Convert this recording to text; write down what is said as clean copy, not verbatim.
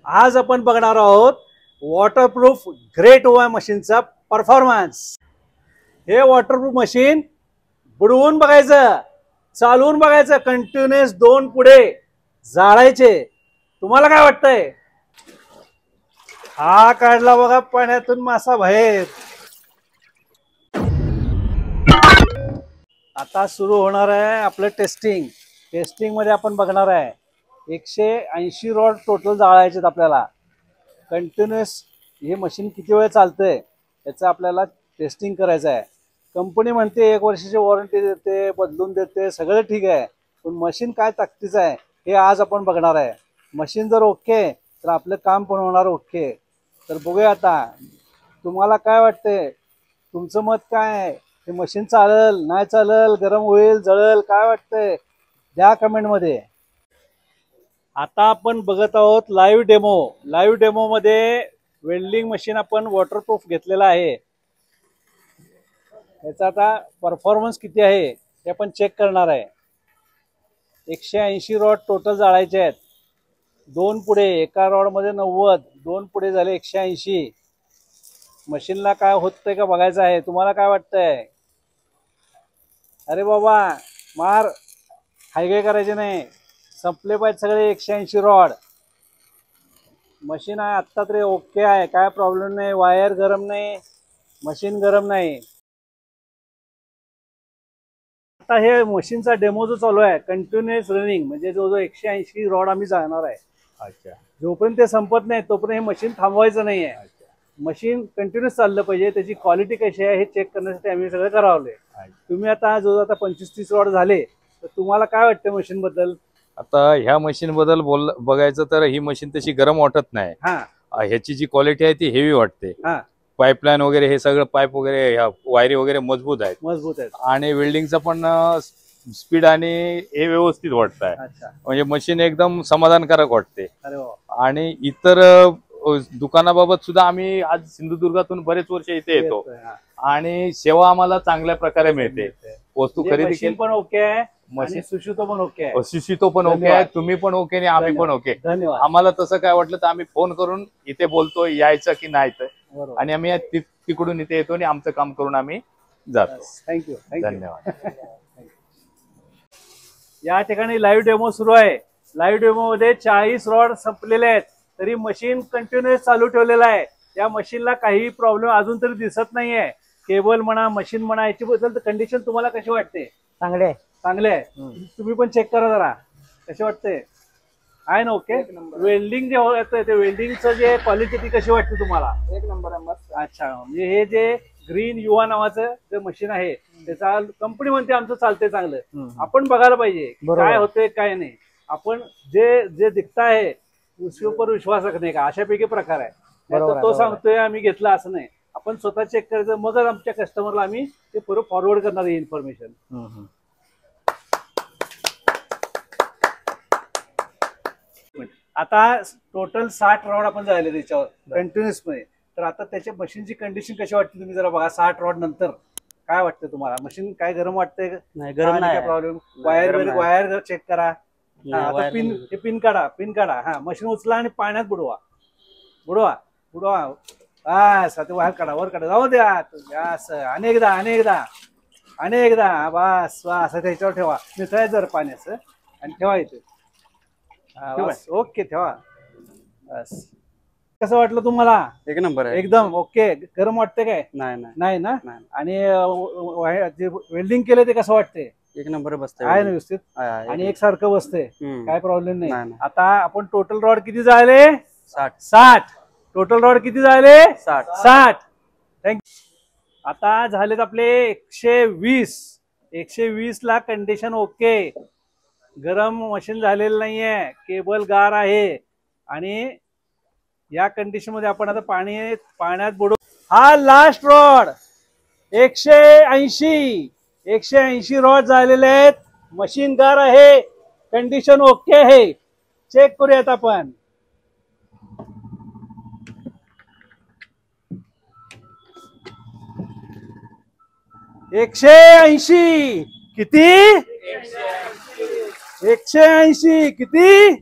आज आपण बघणार आहोत वॉटरप्रूफ ग्रेट ओवा मशीनचा परफॉर्मन्स। हे वॉटरप्रूफ मशीन बुडवून बघायचं, चालवून बघायचं, कंटिन्युअस 2 पुढे जाळायचे। तुम्हाला काय वाटतंय? हा काढला बघा पाण्यातून मासा बाहेर। आता सुरू होणार आहे आपलं टेस्टिंग मध्ये आपण बघणार आहे 180 रॉड टोटल जाळायचे आपल्याला। कंटिन्युअस हे मशीन किती वेळ चालतंय याचं आपल्याला टेस्टिंग करायचं आहे। कंपनी म्हणते 1 वर्षाची वॉरंटी देते, बदलून देते, सगळं ठीक आहे, पण मशीन काय ताकदीचं आहे हे आज आपण बघणार आहे। मशीन जर ओके तर आपलं काम पण होणार ओके। तर बघूया आता तुम्हाला काय वाटतंय, तुमचं मत काय आहे? हे मशीन चालेल नाही चालेल, गरम होईल जळेल, काय वाटतंय द्या कमेंट मध्ये। आता आपण बघत आहोत लाईव्ह डेमो मध्ये वेल्डिंग मशीन आपण वॉटरप्रूफ घेतलेला आहे। याचा आता परफॉर्मन्स किती आहे ते आपण चेक करणार आहे। 180 रॉड टोटल जाळायचे आहेत। 2 पुढे, एका रॉड मध्ये 90, 2 पुढे झाले 180। मशीनला काय होतंय का बघायचं आहे। तुम्हाला काय वाटतंय? अरे बाबा मार, हायगे करायचे नाही, संपले पाहिजे सगळे 180 रॉड। मशीन आहे आत्ता तरी ओके आहे, काय प्रॉब्लेम नाही, वायर गरम नाही, मशीन गरम नाही। आता हे मशीनचा डेमो जो चालू आहे कंटिन्युअस रनिंग, म्हणजे जो 180 रॉड आम्ही जाणार आहे। अच्छा, जोपर्यंत ते संपत नाही तोपर्यंत हे मशीन थांबवायचं नाही आहे। मशीन कंटिन्युअस चाललं पाहिजे, त्याची क्वालिटी कशी आहे हे चेक करण्यासाठी आम्ही सगळं करावले। तुम्ही आता आता 25-30 रॉड झाले, तर तुम्हाला काय वाटतं मशीन बद्दल? आता ह्या मशीन बद्दल बघायचं तर ही मशीन तशी गरम वाटत नाही। ह्याची जी क्वालिटी आहे ती हेवी वाटते। पाईपलाईन वगैरे हे सगळं पाईप वगैरे ह्या वायरी वगैरे मजबूत आहेत आणि वेल्डिंगचं पण स्पीड आणि हे व्यवस्थित वाटत आहे। म्हणजे मशीन एकदम समाधानकारक वाटते। आणि इतर दुकानाबाबत सुद्धा आम्ही आज सिंधुदुर्गातून बरेच वर्ष इथे येतो आणि सेवा आम्हाला चांगल्या प्रकारे मिळते। वस्तू खरेदी पण ओके आहे, मशीन सुशितो पण ओके आहे, सुशितो पण ओके आहे, तुम्ही पण ओके आणि आम्ही पण ओके। धन्यवाद। आम्हाला तसं काय वाटलं तर आम्ही फोन करून इथे बोलतो यायचं की नाही तर, आणि आम्ही तिकडून इथे येतो आणि आमचं काम करून आम्ही जातो। थँक्यू, धन्यवाद। या ठिकाणी लाईव्ह डेमो सुरू आहे। लाईव्ह डेमो मध्ये 40 रॉड संपलेले आहेत, तरी मशीन कंटिन्युअस चालू ठेवलेला आहे। या मशीनला काही प्रॉब्लेम अजून तरी दिसत नाहीये। केबल म्हणा, मशीन म्हणा, याची बद्दल कंडिशन तुम्हाला कशी वाटते? चांगले आहे। तुम्ही पण चेक करा जरा कशी वाटते, आहे ना ओके? वेल्डिंग जे होतं ते वेल्डिंगचं जे क्वालिटी ती कशी वाटते तुम्हाला? 1 नंबर आहे, मस्त। अच्छा, म्हणजे हे जे ग्रीन युवा नावाचं जे मशीन आहे त्याचा कंपनी म्हणते आमचं चालतंय चांगलं। आपण बघायला पाहिजे काय होतंय काय नाही। आपण जे दिखता आहे उसवर विश्वास रखणे का, अशापैकी प्रकार आहे। तो सांगतोय आम्ही घेतला असं नाही, आपण स्वतः चेक करायचं, मगच आमच्या कस्टमरला आम्ही ते पुढे फॉरवर्ड करणार आहे इन्फॉर्मेशन। आता टोटल 60 रॉड आपण झाले त्याच्यावर कंटिन्युअस मध्ये। तर आता त्याच्या मशीनची कंडिशन कशी वाटते तुम्ही जरा बघा। 60 रॉड नंतर काय वाटतं तुम्हाला? मशीन काय गरम वाटतंय? नाही, गरम नाही, प्रॉब्लेम? वायर चेक करा। आता पिन काढा। हा, मशीन उचला आणि पाण्यात बुडवा। बस, आता वर काढा, जाऊ द्या असं अनेकदा बस त्याच्यावर ठेवा, मिसळायचं जर पाण्याचं आणि ठेवायचं। ओके, ठेवा बस। कसं वाटलं तुम्हाला? 1 नंबर आहे, एकदम ओके। गरम वाटते काय? नाही ना? आणि जे वेल्डिंग केलं ते कसं वाटते? 1 नंबर बसते, आहे ना व्यवस्थित आणि एकसारखं बसते, काय प्रॉब्लेम नाही। आता आपण टोटल रॉड किती झाले? 60। टोटल रॉड किती झाले? 60। थँक्यू। आता झालेत आपले 120 ला कंडिशन ओके। गरम मशीन झालेलं नाहीये, केबल गार आहे आणि या कंडिशन मध्ये आपण आता पाण्यात बुडवू। हा लास्ट रॉड 180 रॉड झालेले आहेत, मशीन गार आहे, कंडिशन ओके आहे। चेक करूयात आपण। 180 किती? 180 किती?